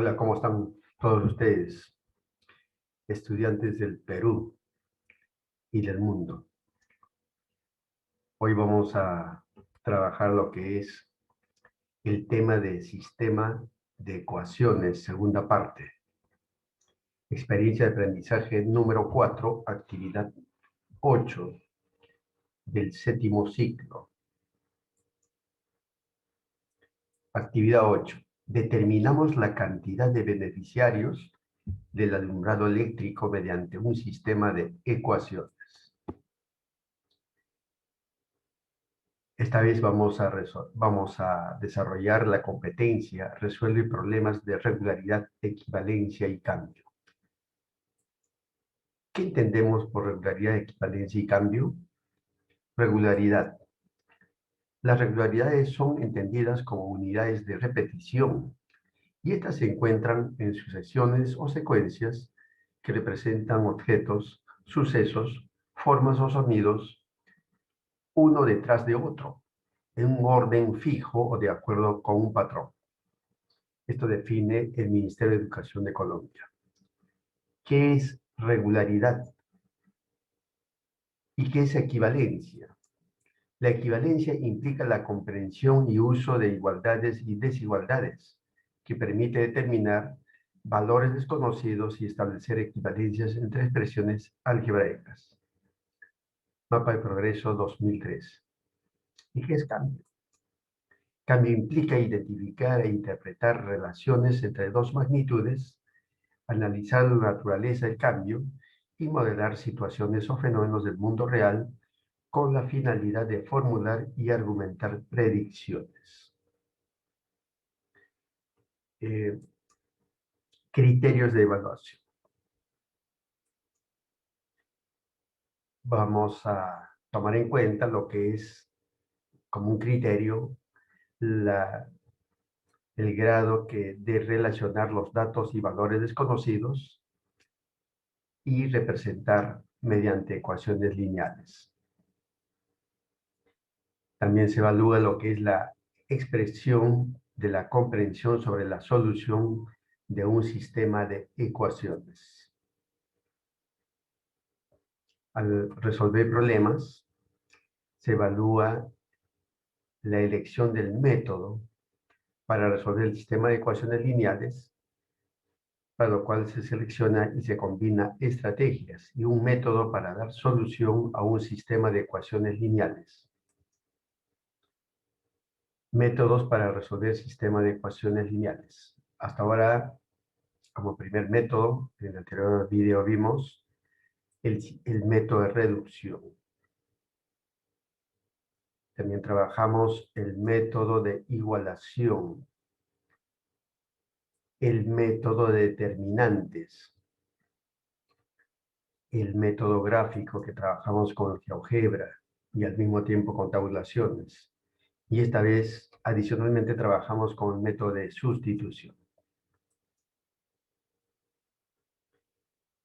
Hola, ¿cómo están todos ustedes, estudiantes del Perú y del mundo? Hoy vamos a trabajar lo que es el tema de sistema de ecuaciones, segunda parte. Experiencia de aprendizaje número 4, actividad 8 del séptimo ciclo. Actividad 8. Determinamos la cantidad de beneficiarios del alumbrado eléctrico mediante un sistema de ecuaciones. Esta vez vamos a desarrollar la competencia resuelve problemas de regularidad, equivalencia y cambio. ¿Qué entendemos por regularidad, equivalencia y cambio? Regularidad. Las regularidades son entendidas como unidades de repetición y estas se encuentran en sucesiones o secuencias que representan objetos, sucesos, formas o sonidos uno detrás de otro, en un orden fijo o de acuerdo con un patrón. Esto define el Ministerio de Educación de Colombia. ¿Qué es regularidad? ¿Y qué es equivalencia? La equivalencia implica la comprensión y uso de igualdades y desigualdades, que permite determinar valores desconocidos y establecer equivalencias entre expresiones algebraicas. Mapa de Progreso 2003. ¿Y qué es cambio? Cambio implica identificar e interpretar relaciones entre dos magnitudes, analizar la naturaleza del cambio y modelar situaciones o fenómenos del mundo real con la finalidad de formular y argumentar predicciones. Eh, Criterios de evaluación. Vamos a tomar en cuenta lo que es como un criterio el grado de relacionar los datos y valores desconocidos y representar mediante ecuaciones lineales. También se evalúa lo que es la expresión de la comprensión sobre la solución de un sistema de ecuaciones. Al resolver problemas, se evalúa la elección del método para resolver el sistema de ecuaciones lineales, para lo cual se selecciona y se combina estrategias y un método para dar solución a un sistema de ecuaciones lineales. Métodos para resolver sistema de ecuaciones lineales. Hasta ahora, como primer método, en el anterior video vimos el método de reducción. También trabajamos el método de igualación, el método de determinantes, el método gráfico que trabajamos con GeoGebra y al mismo tiempo con tabulaciones. Y esta vez, adicionalmente, trabajamos con el método de sustitución.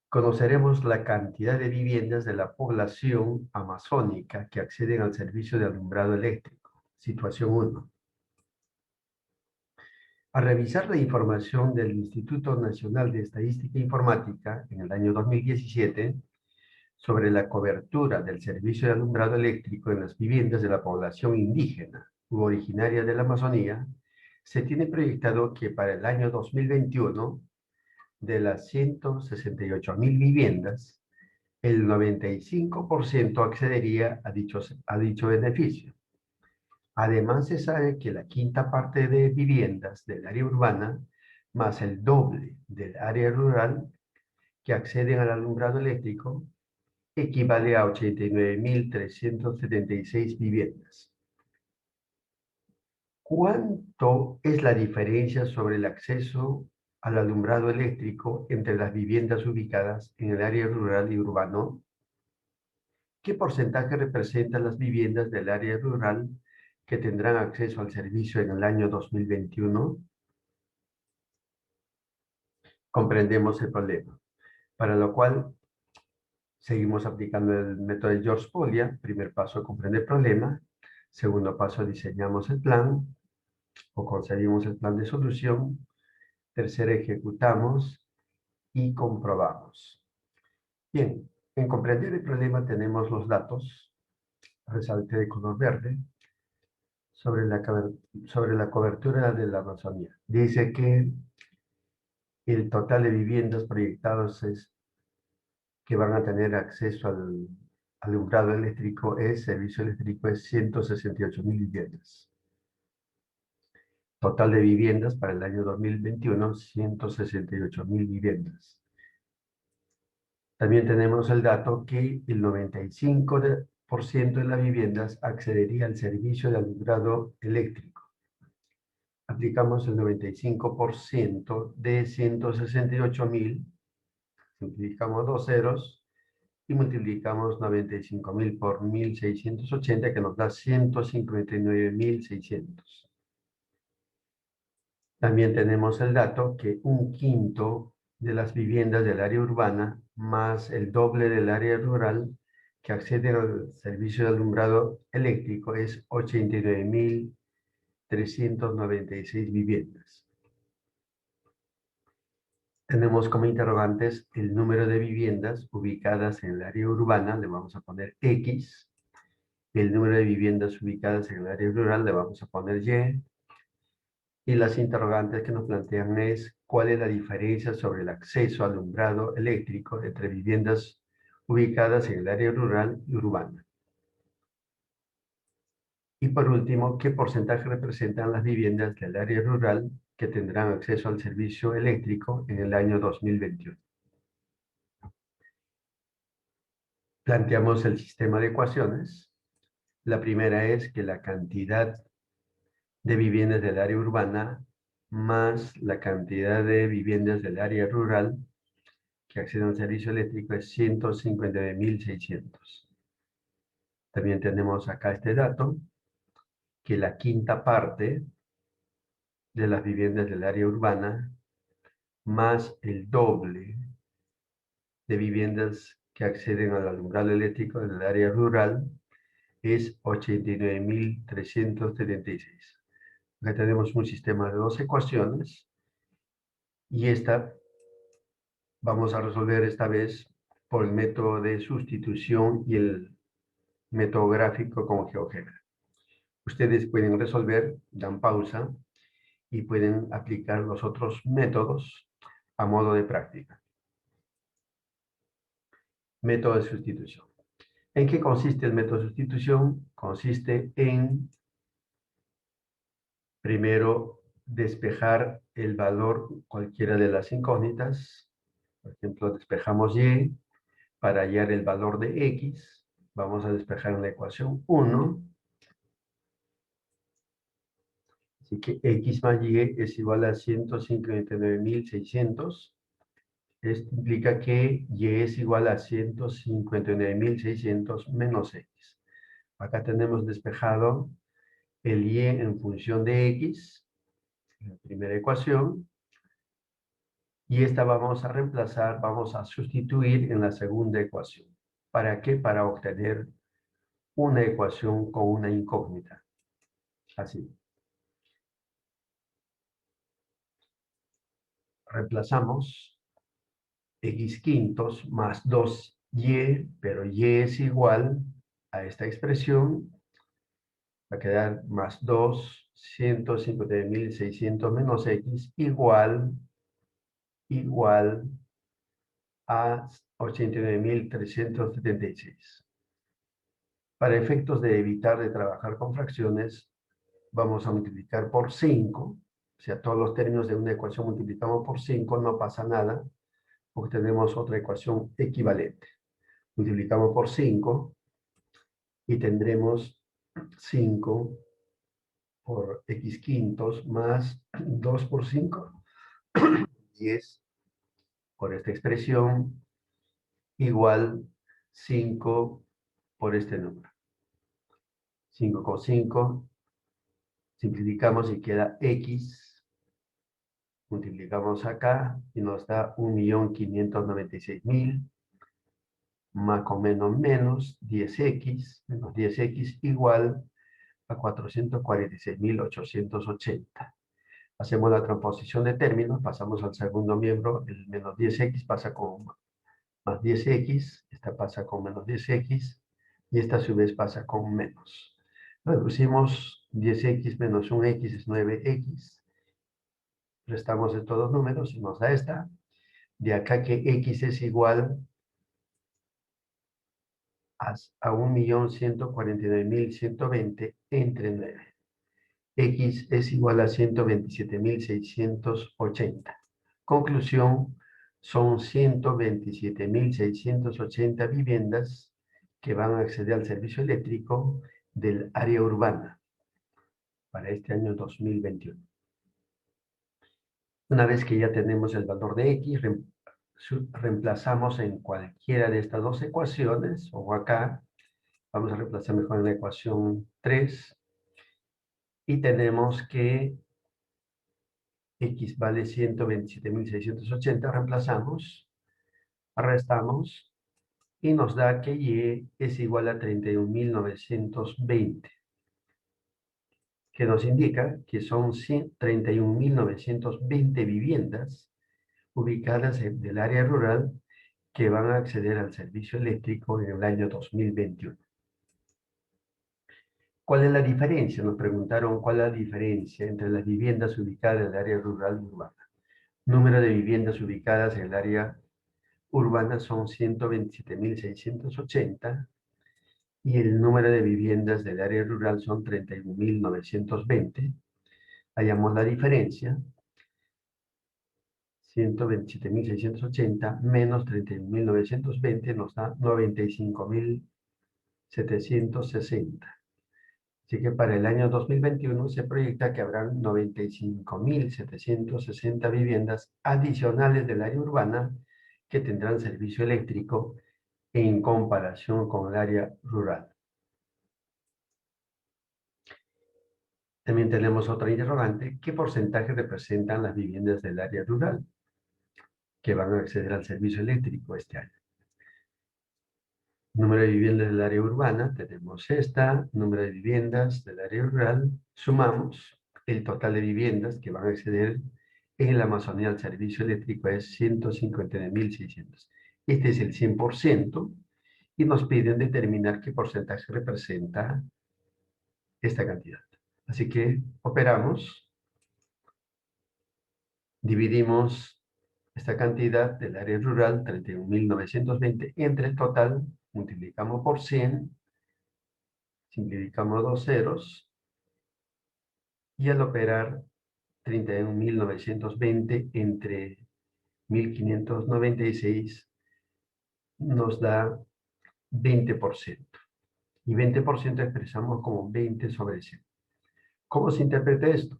Conoceremos la cantidad de viviendas de la población amazónica que acceden al servicio de alumbrado eléctrico. Situación 1. Al revisar la información del Instituto Nacional de Estadística e Informática en el año 2017 sobre la cobertura del servicio de alumbrado eléctrico en las viviendas de la población indígena u originaria de la Amazonía, se tiene proyectado que para el año 2021, de las 168.000 viviendas, el 95% accedería a dicho beneficio. Además, se sabe que la quinta parte de viviendas del área urbana, más el doble del área rural que acceden al alumbrado eléctrico, equivale a 89.376 viviendas. ¿Cuánto es la diferencia sobre el acceso al alumbrado eléctrico entre las viviendas ubicadas en el área rural y urbano? ¿Qué porcentaje representan las viviendas del área rural que tendrán acceso al servicio en el año 2021? Comprendemos el problema, para lo cual seguimos aplicando el método de George Polya. Primer paso, comprender el problema. Segundo paso, diseñamos el plan o concebimos el plan de solución. Tercera, ejecutamos y comprobamos. Bien, en comprender el problema tenemos los datos, resalte de color verde, sobre la cobertura de la Amazonía. Dice que el total de viviendas proyectados que van a tener acceso al alumbrado eléctrico servicio eléctrico es 168.000 viviendas. Total de viviendas para el año 2021, 168.000 viviendas. También tenemos el dato que el 95% de las viviendas accedería al servicio de alumbrado eléctrico. Aplicamos el 95% de 168.000, simplificamos dos ceros y multiplicamos 95.000 por 1.680, que nos da 159.600. También tenemos el dato que un quinto de las viviendas del área urbana más el doble del área rural que accede al servicio de alumbrado eléctrico es 89.396 viviendas. Tenemos como interrogantes el número de viviendas ubicadas en el área urbana, le vamos a poner X. El número de viviendas ubicadas en el área rural le vamos a poner Y. Y las interrogantes que nos plantean es cuál es la diferencia sobre el acceso al alumbrado eléctrico entre viviendas ubicadas en el área rural y urbana. Y por último, ¿qué porcentaje representan las viviendas del área rural que tendrán acceso al servicio eléctrico en el año 2021? Planteamos el sistema de ecuaciones. La primera es que la cantidad de viviendas del área urbana más la cantidad de viviendas del área rural que acceden al servicio eléctrico es 159.600. También tenemos acá este dato, que la quinta parte de las viviendas del área urbana más el doble de viviendas que acceden al alumbrado eléctrico del área rural es 89.376. Acá tenemos un sistema de dos ecuaciones y esta vamos a resolver esta vez por el método de sustitución y el método gráfico con GeoGebra. Ustedes pueden resolver, dan pausa y pueden aplicar los otros métodos a modo de práctica. Método de sustitución. ¿En qué consiste el método de sustitución? Consiste en, primero, despejar el valor cualquiera de las incógnitas. Por ejemplo, despejamos Y para hallar el valor de X. Vamos a despejar en la ecuación 1. Así que X más Y es igual a 159.600. Esto implica que Y es igual a 159.600 menos X. Acá tenemos despejado el Y en función de X, en la primera ecuación, y esta vamos a reemplazar, vamos a sustituir en la segunda ecuación. ¿Para qué? Para obtener una ecuación con una incógnita. Así. Reemplazamos X quintos más 2Y, pero Y es igual a esta expresión. Va a quedar más 2, 159.600 menos X igual a 89.376. Para efectos de evitar de trabajar con fracciones, vamos a multiplicar por 5. O sea, todos los términos de una ecuación multiplicamos por 5, no pasa nada, porque tenemos otra ecuación equivalente. Multiplicamos por 5 y tendremos 5 por X quintos más 2 por 5, 10 por esta expresión, igual 5 por este número. 5 con 5, simplificamos y queda X. Multiplicamos acá y nos da 1.596.000 más o menos 10X, menos 10X igual a 446.880. Hacemos la transposición de términos, pasamos al segundo miembro, el menos 10x pasa con más 10x, esta pasa con menos 10x, y esta a su vez pasa con menos. Reducimos 10x menos 1x es 9x, restamos estos dos números y nos da esta. De acá que x es igual a 1.149.120 entre 9. X es igual a 127.680. Conclusión, son 127.680 viviendas que van a acceder al servicio eléctrico del área urbana para este año 2021. Una vez que ya tenemos el valor de X, reemplazamos en cualquiera de estas dos ecuaciones, o acá, vamos a reemplazar mejor en la ecuación 3, y tenemos que X vale 127.680, reemplazamos, restamos, y nos da que Y es igual a 31.920, que nos indica que son 31.920 viviendas ubicadas del área rural que van a acceder al servicio eléctrico en el año 2021. ¿Cuál es la diferencia? Nos preguntaron cuál es la diferencia entre las viviendas ubicadas en el área rural y urbana. Número de viviendas ubicadas en el área urbana son 127.680 y el número de viviendas del área rural son 31.920. Hallamos la diferencia. 127.680 menos 31.920 nos da 95.760. Así que para el año 2021 se proyecta que habrán 95.760 viviendas adicionales del área urbana que tendrán servicio eléctrico en comparación con el área rural. También tenemos otra interrogante. ¿Qué porcentaje representan las viviendas del área rural que van a acceder al servicio eléctrico este año? Número de viviendas del área urbana, tenemos esta, número de viviendas del área rural, sumamos el total de viviendas que van a acceder en la Amazonía al servicio eléctrico es 159.600. Este es el 100% y nos piden determinar qué porcentaje representa esta cantidad. Así que operamos, dividimos esta cantidad del área rural, 31.920, entre el total, multiplicamos por 100, simplificamos dos ceros, y al operar 31.920 entre 1.596 nos da 20%. Y 20% expresamos como 20 sobre 100. ¿Cómo se interpreta esto?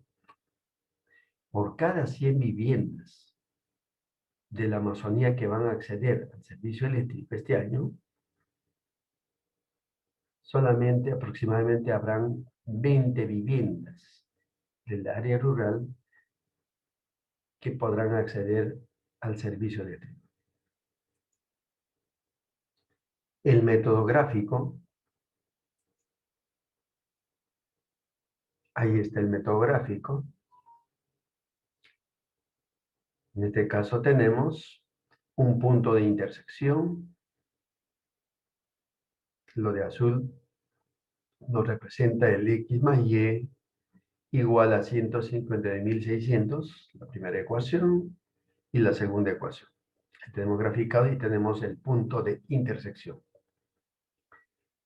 Por cada 100 viviendas de la Amazonía que van a acceder al servicio eléctrico este año, solamente aproximadamente habrán 20 viviendas del área rural que podrán acceder al servicio eléctrico. El método gráfico, ahí está el método gráfico. En este caso tenemos un punto de intersección. Lo de azul nos representa el X más Y igual a 159.600, la primera ecuación, y la segunda ecuación. Tenemos graficado y tenemos el punto de intersección.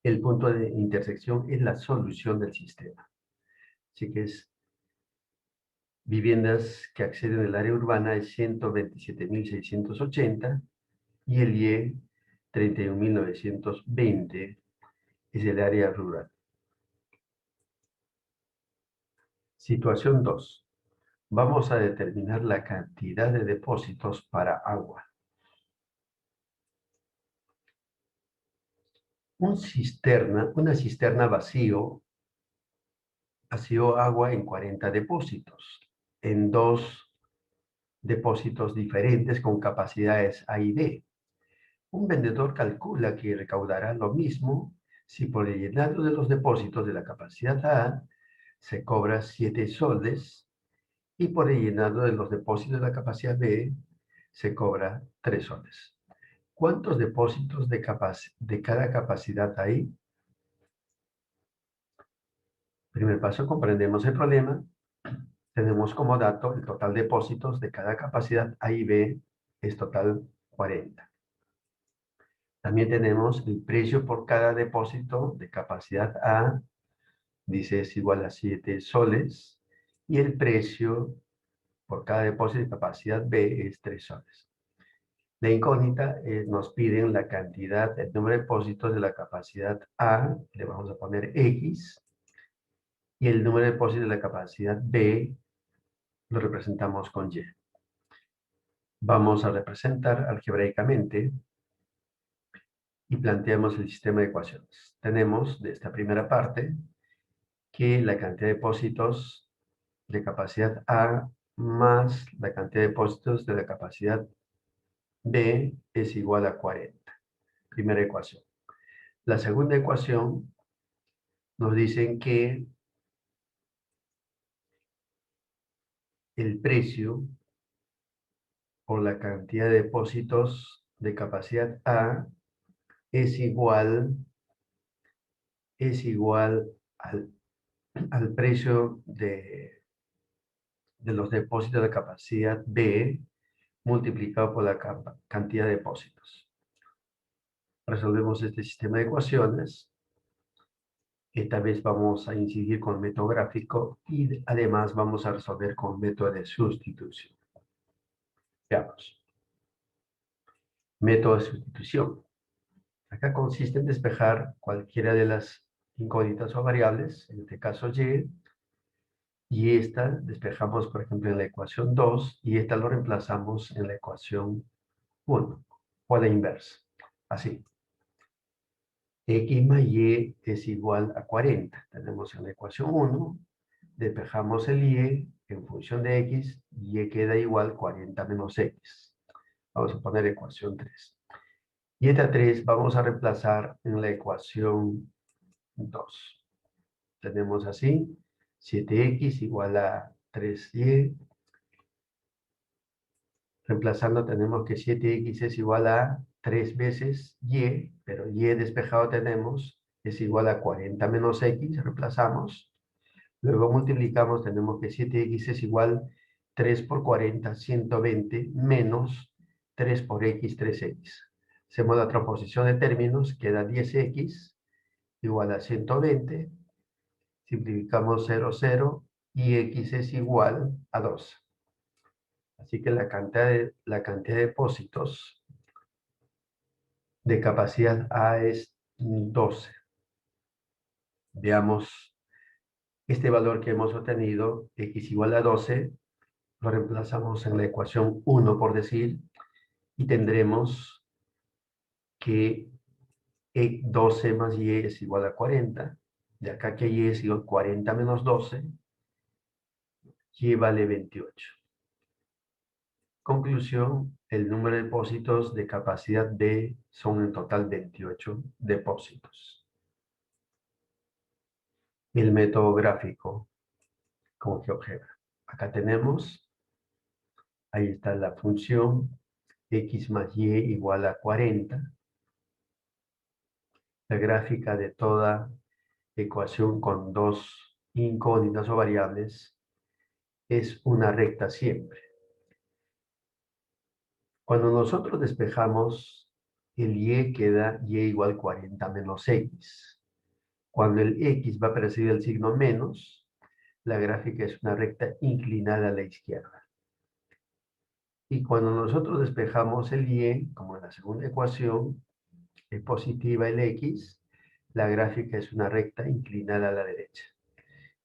El punto de intersección es la solución del sistema. Así que es viviendas que acceden al área urbana es 127.680 y el Y 31.920 es el área rural. Situación 2. Vamos a determinar la cantidad de depósitos para agua. Una cisterna vació agua en 40 depósitos, en dos depósitos diferentes con capacidades A y B. Un vendedor calcula que recaudará lo mismo si por el llenado de los depósitos de la capacidad A se cobra 7 soles y por el llenado de los depósitos de la capacidad B se cobra 3 soles. ¿Cuántos depósitos de cada capacidad hay? Primer paso, comprendemos el problema. Tenemos como dato el total de depósitos de cada capacidad A y B es total 40. También tenemos el precio por cada depósito de capacidad A, dice es igual a 7 soles, y el precio por cada depósito de capacidad B es 3 soles. La incógnita nos piden la cantidad, el número de depósitos de la capacidad A, le vamos a poner X, y el número de depósitos de la capacidad B lo representamos con Y. Vamos a representar algebraicamente y planteamos el sistema de ecuaciones. Tenemos de esta primera parte que la cantidad de depósitos de capacidad A más la cantidad de depósitos de la capacidad B es igual a 40. Primera ecuación. La segunda ecuación nos dicen que el precio por la cantidad de depósitos de capacidad A es igual al, al precio de los depósitos de capacidad B multiplicado por la cantidad de depósitos. Resolvemos este sistema de ecuaciones. Esta vez vamos a incidir con el método gráfico y además vamos a resolver con el método de sustitución. Veamos. Método de sustitución. Acá consiste en despejar cualquiera de las incógnitas o variables, en este caso y esta despejamos, por ejemplo, en la ecuación 2, y esta lo reemplazamos en la ecuación 1, o a la inversa. Así. X más Y es igual a 40. Tenemos en la ecuación 1, despejamos el Y en función de X, Y queda igual 40 menos X. Vamos a poner ecuación 3. Y esta 3 vamos a reemplazar en la ecuación 2. Tenemos así, 7X igual a 3Y. Reemplazando tenemos que 7X es igual a 3 veces Y, pero Y despejado tenemos es igual a 40 menos X, reemplazamos. Luego multiplicamos, tenemos que 7X es igual 3 por 40, 120, menos 3 por X, 3X. Hacemos la transposición de términos, queda 10X igual a 120. Simplificamos 0, 0 y X es igual a 12. Así que la cantidad de depósitos de capacidad A es 12. Veamos este valor que hemos obtenido, X igual a 12, lo reemplazamos en la ecuación 1, por decir, y tendremos que 12 más Y es igual a 40. De acá que Y es igual a 40 menos 12, Y vale 28. Conclusión, el número de depósitos de capacidad B son en total 28 depósitos. El método gráfico con GeoGebra. Acá tenemos, ahí está la función X más Y igual a 40. La gráfica de toda ecuación con dos incógnitas o variables es una recta siempre. Cuando nosotros despejamos, el Y queda Y igual 40 menos X. Cuando el X va a presidir el signo menos, la gráfica es una recta inclinada a la izquierda. Y cuando nosotros despejamos el Y, como en la segunda ecuación, es positiva el X, la gráfica es una recta inclinada a la derecha.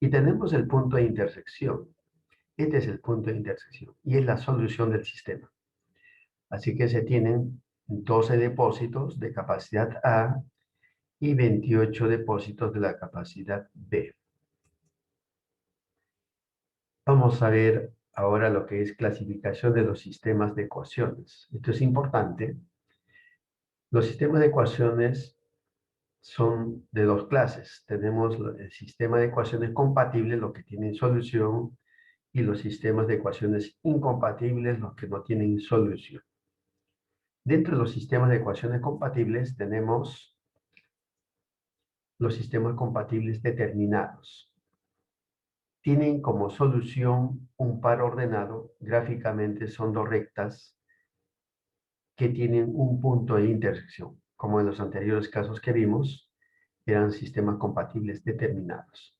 Y tenemos el punto de intersección. Este es el punto de intersección y es la solución del sistema. Así que se tienen 12 depósitos de capacidad A y 28 depósitos de la capacidad B. Vamos a ver ahora lo que es clasificación de los sistemas de ecuaciones. Esto es importante. Los sistemas de ecuaciones son de dos clases. Tenemos el sistema de ecuaciones compatibles, lo que tienen solución y los sistemas de ecuaciones incompatibles, los que no tienen solución. Dentro de los sistemas de ecuaciones compatibles tenemos los sistemas compatibles determinados. Tienen como solución un par ordenado. Gráficamente son dos rectas que tienen un punto de intersección. Como en los anteriores casos que vimos, eran sistemas compatibles determinados.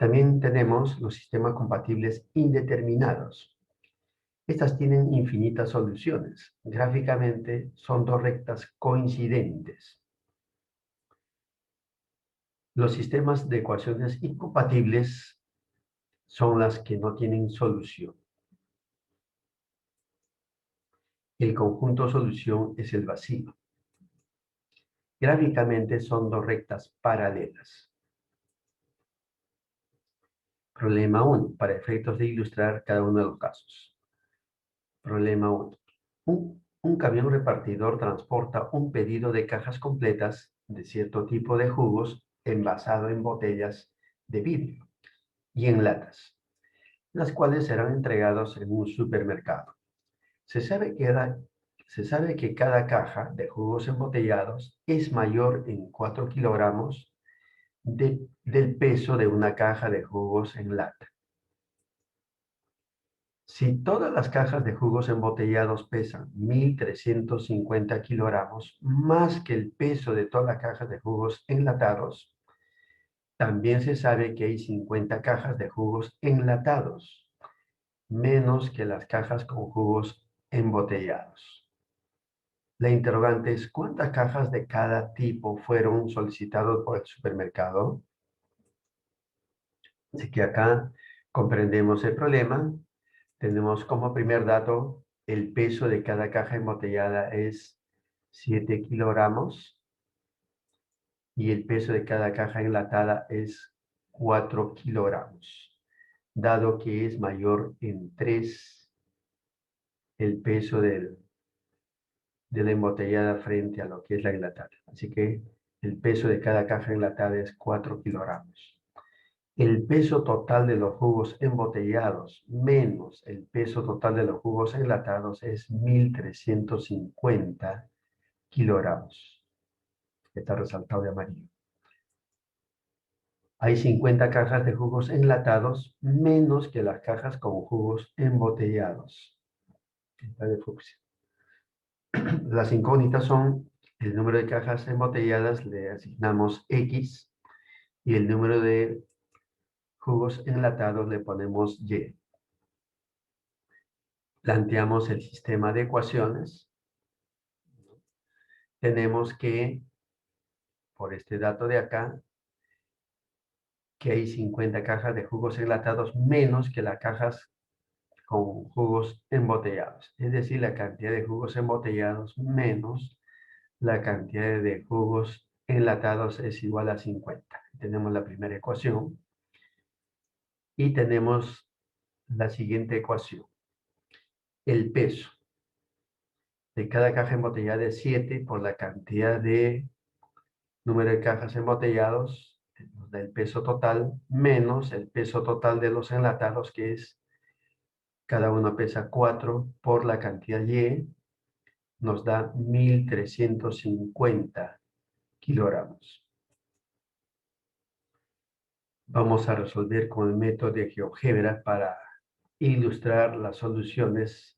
También tenemos los sistemas compatibles indeterminados. Estas tienen infinitas soluciones. Gráficamente son dos rectas coincidentes. Los sistemas de ecuaciones incompatibles son las que no tienen solución. El conjunto solución es el vacío. Gráficamente son dos rectas paralelas. Problema 1, para efectos de ilustrar cada uno de los casos. Problema 1. Un camión repartidor transporta un pedido de cajas completas de cierto tipo de jugos envasado en botellas de vidrio y en latas, las cuales serán entregados en un supermercado. Se sabe que cada caja de jugos embotellados es mayor en 4 kilogramos del peso de una caja de jugos en lata. Si todas las cajas de jugos embotellados pesan 1.350 kilogramos, más que el peso de todas las cajas de jugos enlatados, también se sabe que hay 50 cajas de jugos enlatados, menos que las cajas con jugos embotellados. La interrogante es, ¿cuántas cajas de cada tipo fueron solicitadas por el supermercado? Así que acá comprendemos el problema. Tenemos como primer dato, el peso de cada caja embotellada es 7 kilogramos y el peso de cada caja enlatada es 4 kilogramos, dado que es mayor en 3 el peso de la embotellada frente a lo que es la enlatada. Así que el peso de cada caja enlatada es 4 kilogramos. El peso total de los jugos embotellados menos el peso total de los jugos enlatados es 1.350 kilogramos. Está resaltado de amarillo. Hay 50 cajas de jugos enlatados menos que las cajas con jugos embotellados. Está de fucsia. Las incógnitas son el número de cajas embotelladas, le asignamos X, y el número de jugos enlatados le ponemos Y. Planteamos el sistema de ecuaciones. Tenemos que, por este dato de acá, que hay 50 cajas de jugos enlatados menos que las cajas con jugos embotellados. Es decir, la cantidad de jugos embotellados menos la cantidad de jugos enlatados es igual a 50. Tenemos la primera ecuación. Y tenemos la siguiente ecuación. El peso de cada caja embotellada es 7 por la cantidad de número de cajas embotellados, nos da el peso total, menos el peso total de los enlatados, que es, cada uno pesa 4 por la cantidad Y, nos da 1.350 kilogramos. Vamos a resolver con el método de GeoGebra para ilustrar las soluciones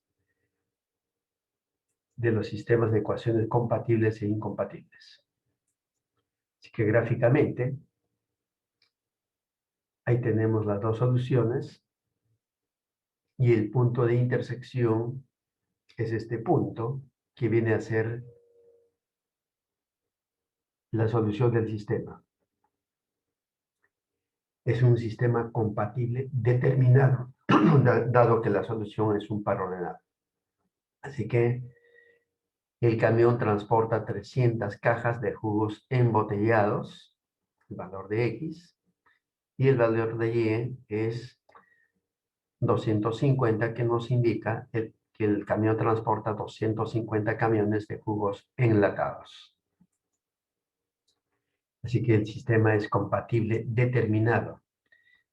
de los sistemas de ecuaciones compatibles e incompatibles. Así que gráficamente, ahí tenemos las dos soluciones y el punto de intersección es este punto que viene a ser la solución del sistema. Es un sistema compatible determinado, dado que la solución es un par ordenado. Así que el camión transporta 300 cajas de jugos embotellados, el valor de X, y el valor de Y es 250, que nos indica que el camión transporta 250 camiones de jugos enlatados. Así que el sistema es compatible determinado.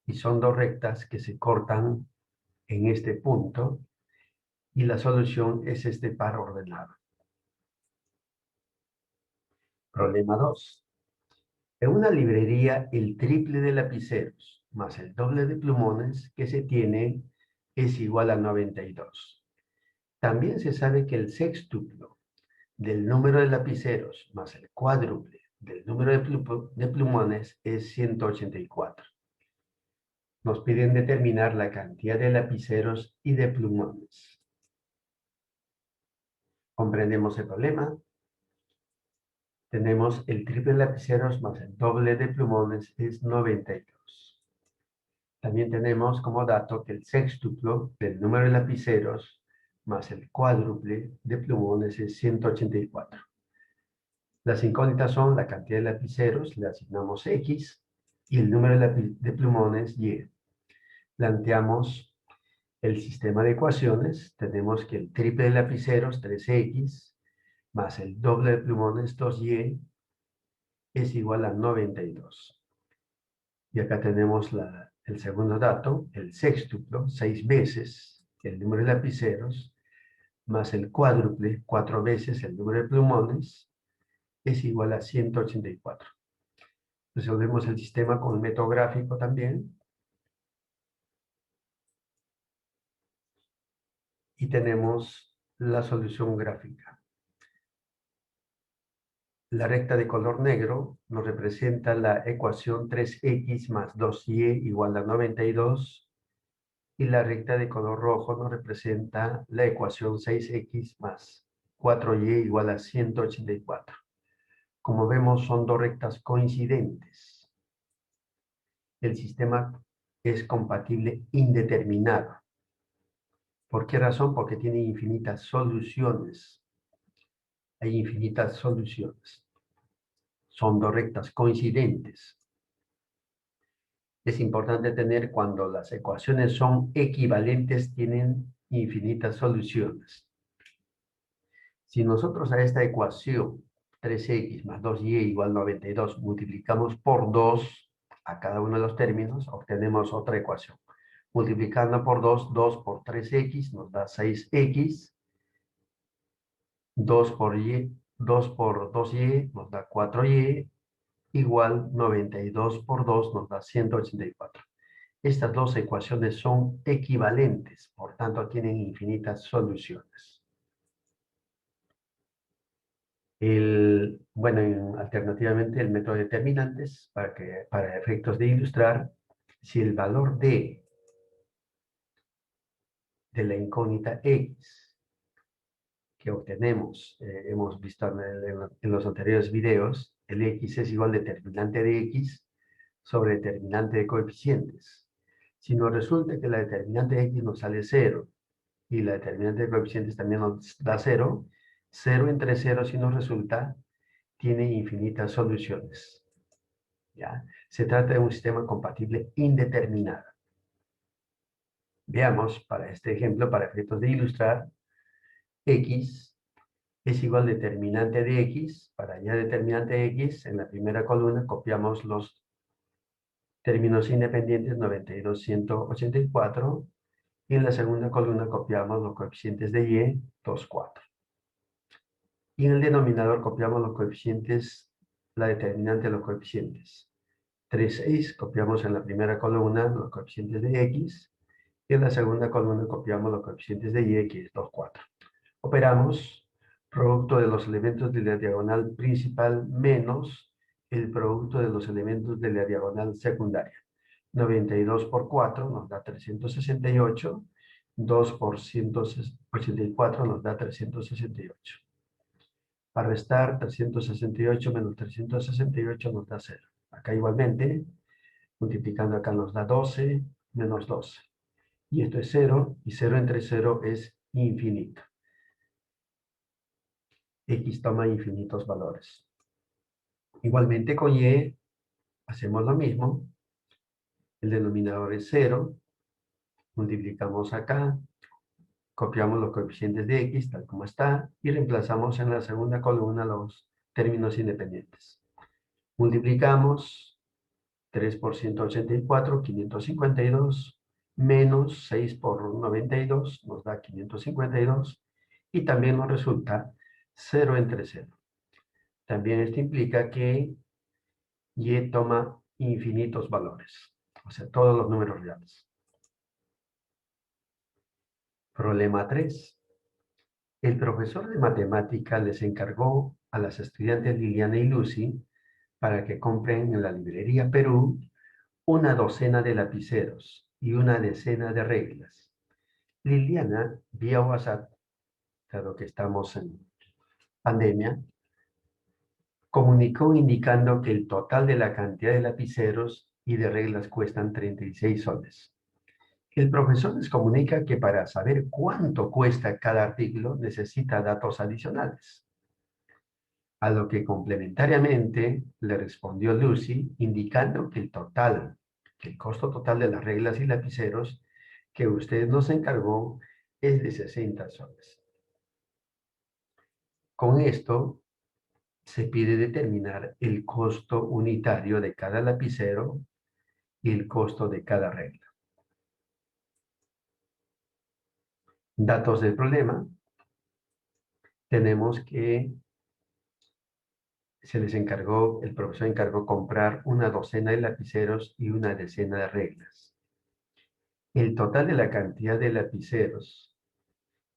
y son dos rectas que se cortan en este punto y la solución es este par ordenado. Problema 2. En una librería, el triple de lapiceros más el doble de plumones que se tiene es igual a 92. También se sabe que el sextuplo del número de lapiceros más el cuádruple del número de plumones es 184. Nos piden determinar la cantidad de lapiceros y de plumones. ¿Comprendemos el problema? Tenemos el triple de lapiceros más el doble de plumones es 92. También tenemos como dato que el sextuplo del número de lapiceros más el cuádruple de plumones es 184. Las incógnitas son la cantidad de lapiceros, le asignamos X, y el número de plumones Y. Planteamos el sistema de ecuaciones. Tenemos que el triple de lapiceros, 3X, más el doble de plumones, 2Y, es igual a 92. Y acá tenemos el segundo dato, el sextuplo, 6 veces el número de lapiceros, más el cuádruple, 4 veces el número de plumones, es igual a 184. Resolvemos el sistema con el método gráfico también. Y tenemos la solución gráfica. La recta de color negro nos representa la ecuación 3x más 2y igual a 92. Y la recta de color rojo nos representa la ecuación 6x más 4y igual a 184. Como vemos, son dos rectas coincidentes. El sistema es compatible indeterminado. ¿Por qué razón? Porque tiene infinitas soluciones. Hay infinitas soluciones. Son dos rectas coincidentes. Es importante tener cuando las ecuaciones son equivalentes, tienen infinitas soluciones. Si nosotros a esta ecuación 3x más 2y igual 92 multiplicamos por 2 a cada uno de los términos, obtenemos otra ecuación. Multiplicando por 2, 2 por 3x nos da 6x, 2 por 2y nos da 4y, igual 92 por 2 nos da 184. Estas dos ecuaciones son equivalentes, por tanto tienen infinitas soluciones. Alternativamente el método de determinantes, para efectos de ilustrar, si el valor de la incógnita x que obtenemos, hemos visto en los anteriores videos, el x es igual determinante de x sobre determinante de coeficientes. Si nos resulta que la determinante de x nos sale 0 y la determinante de coeficientes también nos da 0, 0 entre 0 si nos resulta, tiene infinitas soluciones. ¿Ya? Se trata de un sistema compatible indeterminado. Veamos para este ejemplo, para efectos de ilustrar, x es igual determinante de x. Para ya determinante de x, en la primera columna copiamos los términos independientes 92, 184. Y en la segunda columna copiamos los coeficientes de y, 2, 4. Y en el denominador copiamos los coeficientes, la determinante de los coeficientes. 3, 6, copiamos en la primera columna los coeficientes de x. Y en la segunda columna copiamos los coeficientes de y, que es 2, 4. Operamos producto de los elementos de la diagonal principal menos el producto de los elementos de la diagonal secundaria. 92 por 4 nos da 368. 2 por 184 nos da 368. Para restar, 368 menos 368 nos da 0. Acá igualmente, multiplicando acá nos da 12 menos 12. Y esto es 0, y 0 entre 0 es infinito. X toma infinitos valores. Igualmente con y hacemos lo mismo. El denominador es 0. Multiplicamos acá. Copiamos los coeficientes de x tal como está y reemplazamos en la segunda columna los términos independientes. Multiplicamos 3 por 184, 552, menos 6 por 92, nos da 552, y también nos resulta 0 entre 0. También esto implica que y toma infinitos valores, o sea, todos los números reales. Problema 3. El profesor de matemáticas les encargó a las estudiantes Liliana y Lucy para que compren en la librería Perú una docena de lapiceros y una decena de reglas. Liliana, vía WhatsApp, dado que estamos en pandemia, comunicó indicando que el total de la cantidad de lapiceros y de reglas cuestan 36 soles. El profesor les comunica que para saber cuánto cuesta cada artículo necesita datos adicionales. A lo que complementariamente le respondió Lucy indicando que el costo total de las reglas y lapiceros que usted nos encargó es de 60 soles. Con esto se pide determinar el costo unitario de cada lapicero y el costo de cada regla. Datos del problema. Tenemos que el profesor encargó comprar una docena de lapiceros y una decena de reglas. El total de la cantidad de lapiceros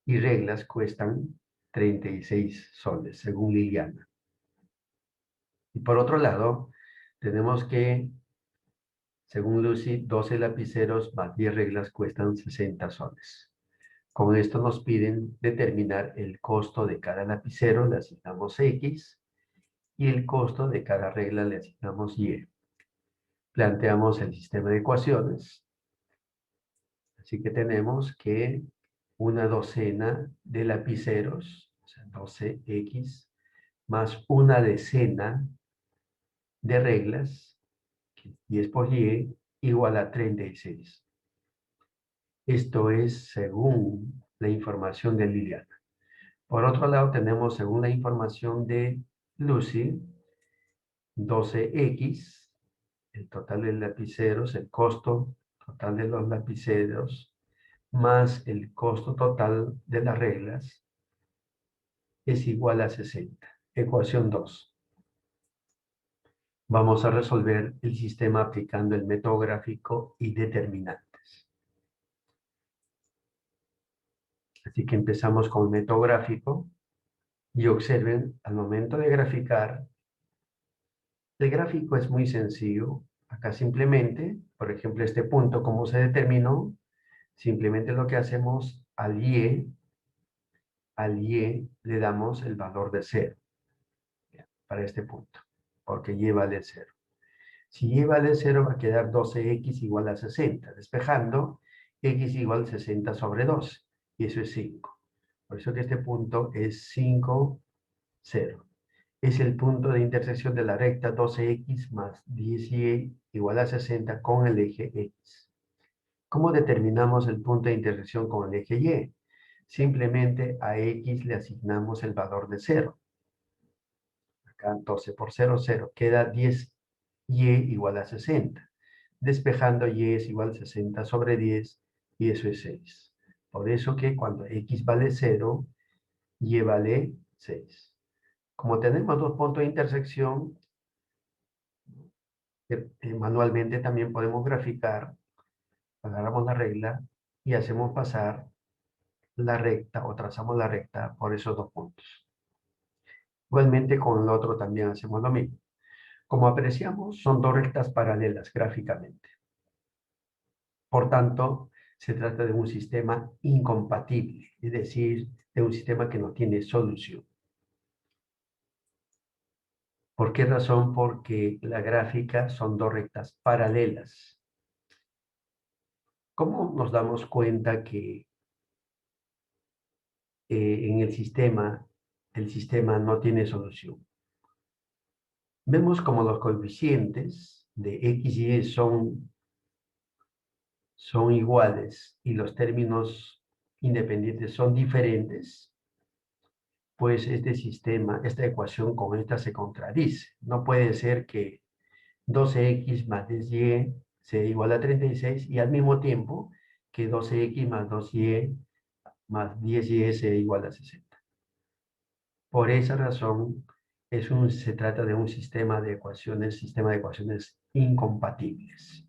y reglas cuestan 36 soles, según Liliana. Y por otro lado, tenemos que, según Lucy, 12 lapiceros más 10 reglas cuestan 60 soles. Con esto nos piden determinar el costo de cada lapicero, le asignamos X, y el costo de cada regla le asignamos Y. Planteamos el sistema de ecuaciones. Así que tenemos que una docena de lapiceros, o sea, 12X, más una decena de reglas, que es 10 por Y, igual a 36. Esto es según la información de Liliana. Por otro lado, tenemos, según la información de Lucy, 12X, el total de lapiceros, el costo total de los lapiceros, más el costo total de las reglas, es igual a 60. Ecuación 2. Vamos a resolver el sistema aplicando el método gráfico y determinantes. Así que empezamos con el método gráfico y observen, al momento de graficar, el gráfico es muy sencillo. Acá simplemente, por ejemplo, este punto, ¿cómo se determinó? Simplemente lo que hacemos al Y le damos el valor de 0 para este punto, porque Y vale 0. Si Y vale 0, va a quedar 12X igual a 60, despejando X igual 60 sobre 12, y eso es 5. Por eso que este punto es 5, 0. Es el punto de intersección de la recta 12X más 10Y igual a 60 con el eje X. ¿Cómo determinamos el punto de intersección con el eje Y? Simplemente a X le asignamos el valor de 0. Acá 12 por 0, 0. Queda 10Y igual a 60. Despejando Y es igual a 60 sobre 10 y eso es 6. Por eso que cuando X vale 0, Y vale 6. Como tenemos dos puntos de intersección, manualmente también podemos graficar, agarramos la regla y hacemos pasar la recta o trazamos la recta por esos dos puntos. Igualmente con el otro también hacemos lo mismo. Como apreciamos, son dos rectas paralelas gráficamente. Por tanto, se trata de un sistema incompatible, es decir, de un sistema que no tiene solución. ¿Por qué razón? Porque la gráfica son dos rectas paralelas. ¿Cómo nos damos cuenta que en el sistema no tiene solución? Vemos como los coeficientes de X y Y son iguales y los términos independientes son diferentes, pues este sistema, esta ecuación con esta se contradice. No puede ser que 12x más 10y sea igual a 36 y al mismo tiempo que 12x más 2y más 10y sea igual a 60. Por esa razón, se trata de un sistema de ecuaciones incompatibles.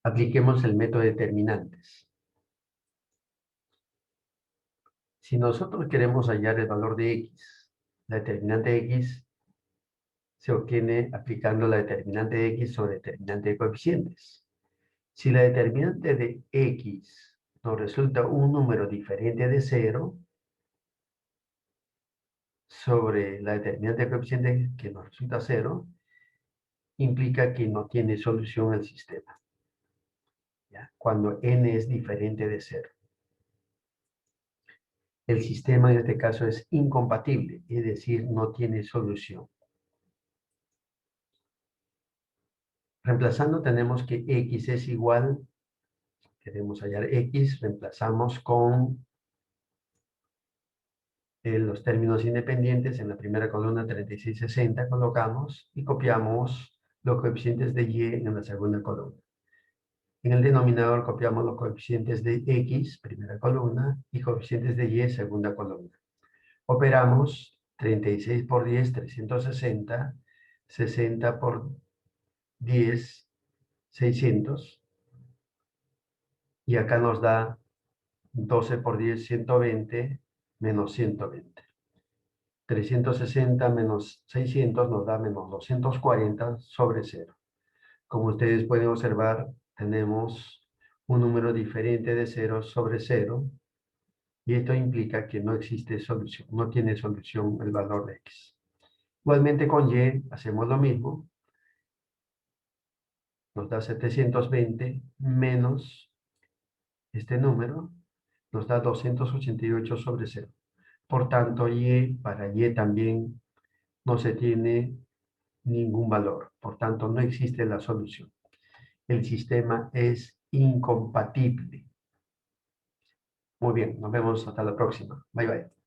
Apliquemos el método de determinantes. Si nosotros queremos hallar el valor de x, la determinante de x se obtiene aplicando la determinante de x sobre determinante de coeficientes. Si la determinante de x nos resulta un número diferente de 0 sobre la determinante de coeficiente que nos resulta 0, implica que no tiene solución el sistema, ¿ya? Cuando n es diferente de 0. El sistema en este caso es incompatible, es decir, no tiene solución. Reemplazando tenemos que x es igual, queremos hallar x, reemplazamos con los términos independientes. En la primera columna 3660 colocamos y copiamos los coeficientes de y en la segunda columna. En el denominador copiamos los coeficientes de x, primera columna, y coeficientes de y, segunda columna. Operamos 36 por 10, 360, 60 por 10, 600, y acá nos da 12 por 10, 120, menos 120. 360 menos 600 nos da menos 240 sobre 0. Como ustedes pueden observar, tenemos un número diferente de 0 sobre 0, y esto implica que no existe solución, no tiene solución el valor de x. Igualmente con y hacemos lo mismo, nos da 720 menos este número, nos da 288 sobre 0. Por tanto, para y también no se tiene ningún valor. Por tanto, no existe la solución. El sistema es incompatible. Muy bien, nos vemos hasta la próxima. Bye bye.